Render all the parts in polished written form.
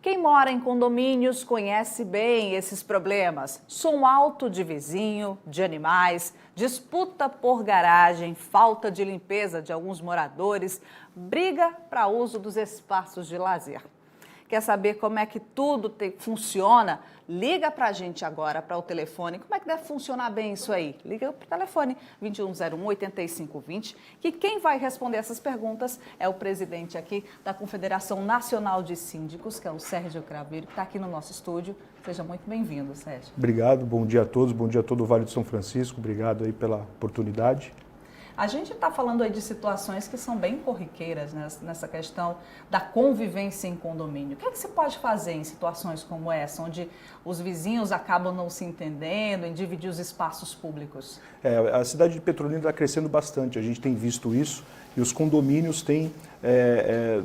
Quem mora em condomínios conhece bem esses problemas. Som alto de vizinho, de animais, disputa por garagem, falta de limpeza de alguns moradores, briga para uso dos espaços de lazer. Quer saber como é que tudo funciona? Liga para a gente agora, para o telefone. Como é que deve funcionar bem isso aí? Liga para o telefone 2101-8520, que quem vai responder essas perguntas é o presidente aqui da Confederação Nacional de Síndicos, que é o Sérgio Craveiro, que está aqui no nosso estúdio. Seja muito bem-vindo, Sérgio. Obrigado, bom dia a todos, bom dia a todo o Vale do São Francisco, obrigado aí pela oportunidade. A gente está falando aí de situações que são bem corriqueiras, né, nessa questão da convivência em condomínio. O que é que se pode fazer em situações como essa, onde os vizinhos acabam não se entendendo, em dividir os espaços públicos? A cidade de Petrolina está crescendo bastante, a gente tem visto isso, e os condomínios têm,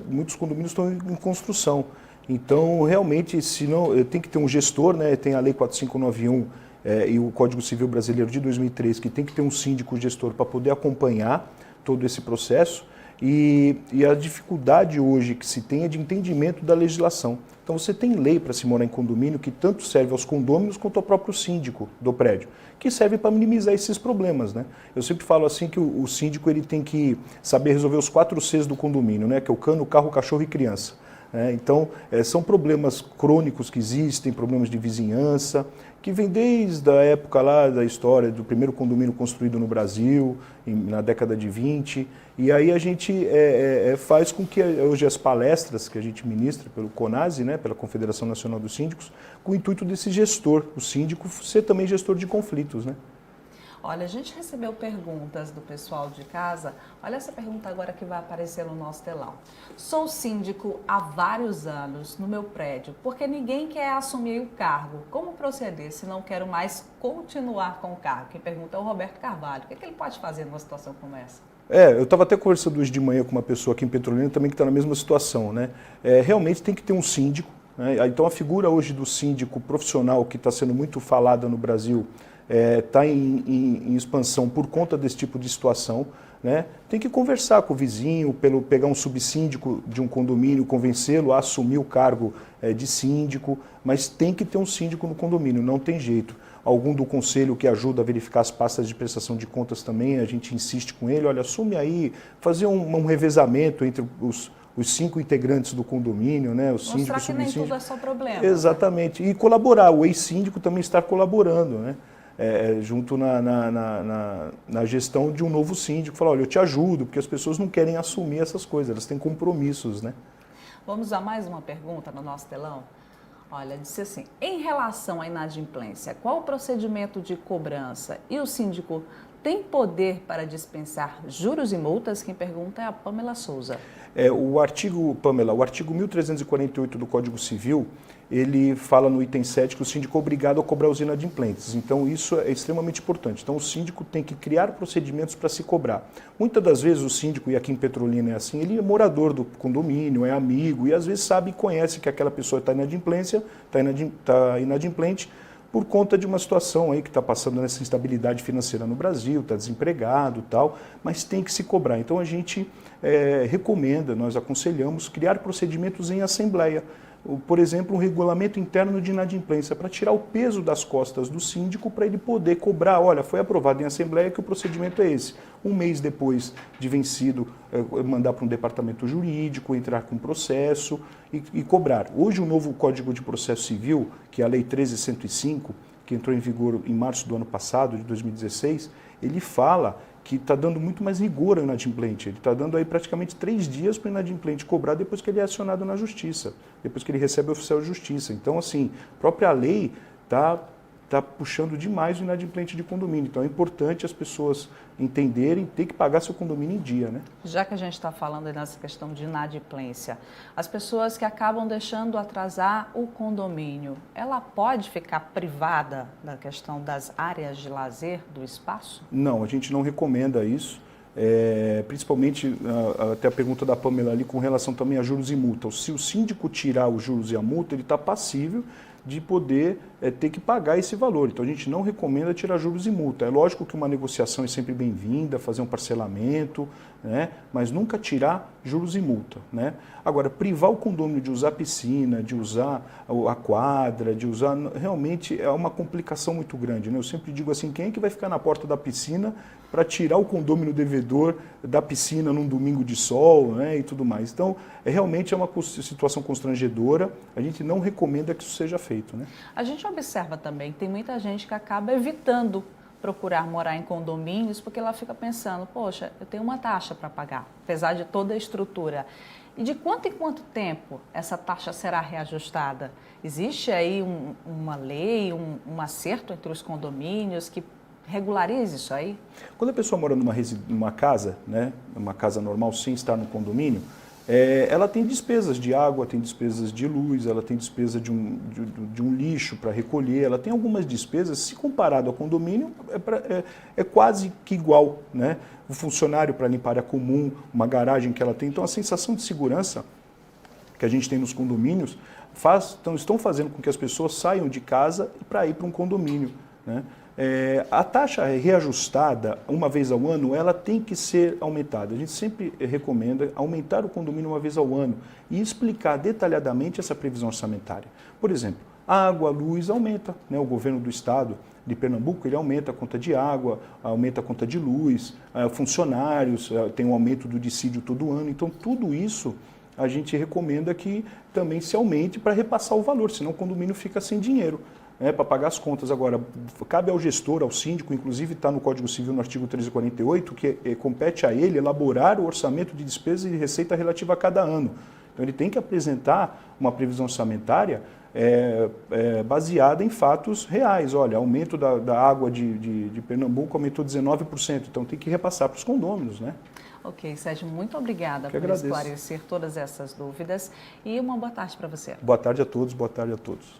muitos condomínios estão em construção. Então, realmente, se não, tem que ter um gestor, né, tem a Lei 4591, e o Código Civil Brasileiro de 2003, que tem que ter um síndico gestor para poder acompanhar todo esse processo, e a dificuldade hoje que se tem é de entendimento da legislação. Então você tem lei para se morar em condomínio que tanto serve aos condôminos quanto ao próprio síndico do prédio, que serve para minimizar esses problemas, né? Eu sempre falo assim que o síndico ele tem que saber resolver os 4 Cs do condomínio, né? Que é o cano, o carro, o cachorro e criança. Então, são problemas crônicos que existem, problemas de vizinhança, que vem desde a época lá da história do primeiro condomínio construído no Brasil, na década de 20, e aí a gente faz com que hoje as palestras que a gente ministra pelo CONASE, né, pela Confederação Nacional dos Síndicos, com o intuito desse gestor, o síndico, ser também gestor de conflitos, né? Olha, a gente recebeu perguntas do pessoal de casa. Olha essa pergunta agora que vai aparecer no nosso telão. Sou síndico há vários anos no meu prédio, porque ninguém quer assumir o cargo. Como proceder se não quero mais continuar com o cargo? Quem pergunta é o Roberto Carvalho. O que ele pode fazer numa situação como essa? Eu estava até conversando hoje de manhã com uma pessoa aqui em Petrolina também que está na mesma situação, né? Realmente tem que ter um síndico, né? Então a figura hoje do síndico profissional que está sendo muito falada no Brasil está em expansão por conta desse tipo de situação, né? Tem que conversar com o vizinho, pegar um subsíndico de um condomínio, convencê-lo a assumir o cargo de síndico, mas tem que ter um síndico no condomínio, não tem jeito. Algum do conselho que ajuda a verificar as pastas de prestação de contas também, a gente insiste com ele, olha, assume aí, fazer um revezamento entre os 5 integrantes do condomínio, né? O síndico, mostrar que nem tudo é só problema. Exatamente, né? E colaborar, o ex-síndico também estar colaborando, né? Junto na gestão de um novo síndico, falar, olha, eu te ajudo, porque as pessoas não querem assumir essas coisas, elas têm compromissos, né? Vamos a mais uma pergunta no nosso telão? Olha, disse assim, em relação à inadimplência, qual o procedimento de cobrança e o síndico tem poder para dispensar juros e multas? Quem pergunta é a Pamela Souza. O artigo 1348 do Código Civil, ele fala no item 7 que o síndico é obrigado a cobrar os inadimplentes. Então isso é extremamente importante. Então o síndico tem que criar procedimentos para se cobrar. Muitas das vezes o síndico, e aqui em Petrolina é assim, ele é morador do condomínio, é amigo e às vezes sabe e conhece que aquela pessoa está inadimplente por conta de uma situação aí que está passando nessa instabilidade financeira no Brasil, está desempregado e tal, mas tem que se cobrar. Então a gente recomenda, nós aconselhamos criar procedimentos em assembleia. Por exemplo, um regulamento interno de inadimplência para tirar o peso das costas do síndico para ele poder cobrar, olha, foi aprovado em assembleia que o procedimento é esse. Um mês depois de vencido, mandar para um departamento jurídico, entrar com processo e cobrar. Hoje o novo Código de Processo Civil, que é a Lei 13.105, que entrou em vigor em março do ano passado, de 2016, ele fala que está dando muito mais rigor ao inadimplente. Ele está dando aí praticamente 3 dias para o inadimplente cobrar depois que ele é acionado na justiça, depois que ele recebe o oficial de justiça. Então, assim, a própria lei está puxando demais o inadimplente de condomínio. Então é importante as pessoas entenderem, ter que pagar seu condomínio em dia, né? Já que a gente está falando nessa questão de inadimplência, as pessoas que acabam deixando atrasar o condomínio, ela pode ficar privada da questão das áreas de lazer, do espaço? Não, a gente não recomenda isso. Principalmente até a pergunta da Pamela ali com relação também a juros e multas. Se o síndico tirar os juros e a multa, ele está passível de poder ter que pagar esse valor. Então a gente não recomenda tirar juros e multa. É lógico que uma negociação é sempre bem-vinda, fazer um parcelamento, né? Mas nunca tirar juros e multa, né? Agora, privar o condomínio de usar a piscina, de usar a quadra, de usar... Realmente é uma complicação muito grande, né? Eu sempre digo assim, quem é que vai ficar na porta da piscina para tirar o condômino devedor da piscina num domingo de sol, né, e tudo mais. Então, realmente é uma situação constrangedora, a gente não recomenda que isso seja feito, né? A gente observa também que tem muita gente que acaba evitando procurar morar em condomínios porque ela fica pensando, poxa, eu tenho uma taxa para pagar, apesar de toda a estrutura. E de quanto em quanto tempo essa taxa será reajustada? Existe aí uma lei, um acerto entre os condomínios que regularize isso aí? Quando a pessoa mora numa casa, né, uma casa normal sem estar no condomínio, ela tem despesas de água, tem despesas de luz, ela tem despesa de um lixo para recolher, ela tem algumas despesas, se comparado ao condomínio, é quase que igual, né? O funcionário para limpar área comum, uma garagem que ela tem. Então a sensação de segurança que a gente tem nos condomínios estão fazendo com que as pessoas saiam de casa para ir para um condomínio, né? A taxa reajustada, uma vez ao ano, ela tem que ser aumentada. A gente sempre recomenda aumentar o condomínio uma vez ao ano e explicar detalhadamente essa previsão orçamentária. Por exemplo, a água, a luz aumenta, né? O governo do estado de Pernambuco, ele aumenta a conta de água, aumenta a conta de luz, funcionários, tem um aumento do dissídio todo ano. Então, tudo isso a gente recomenda que também se aumente para repassar o valor, senão o condomínio fica sem dinheiro, né, para pagar as contas. Agora, cabe ao gestor, ao síndico, inclusive está no Código Civil, no artigo 348, que compete a ele elaborar o orçamento de despesa e receita relativa a cada ano. Então, ele tem que apresentar uma previsão orçamentária baseada em fatos reais. Olha, aumento da água de Pernambuco aumentou 19%, então tem que repassar para os condôminos, né? Ok, Sérgio, muito obrigada por esclarecer todas essas dúvidas e uma boa tarde para você. Boa tarde a todos, boa tarde a todos.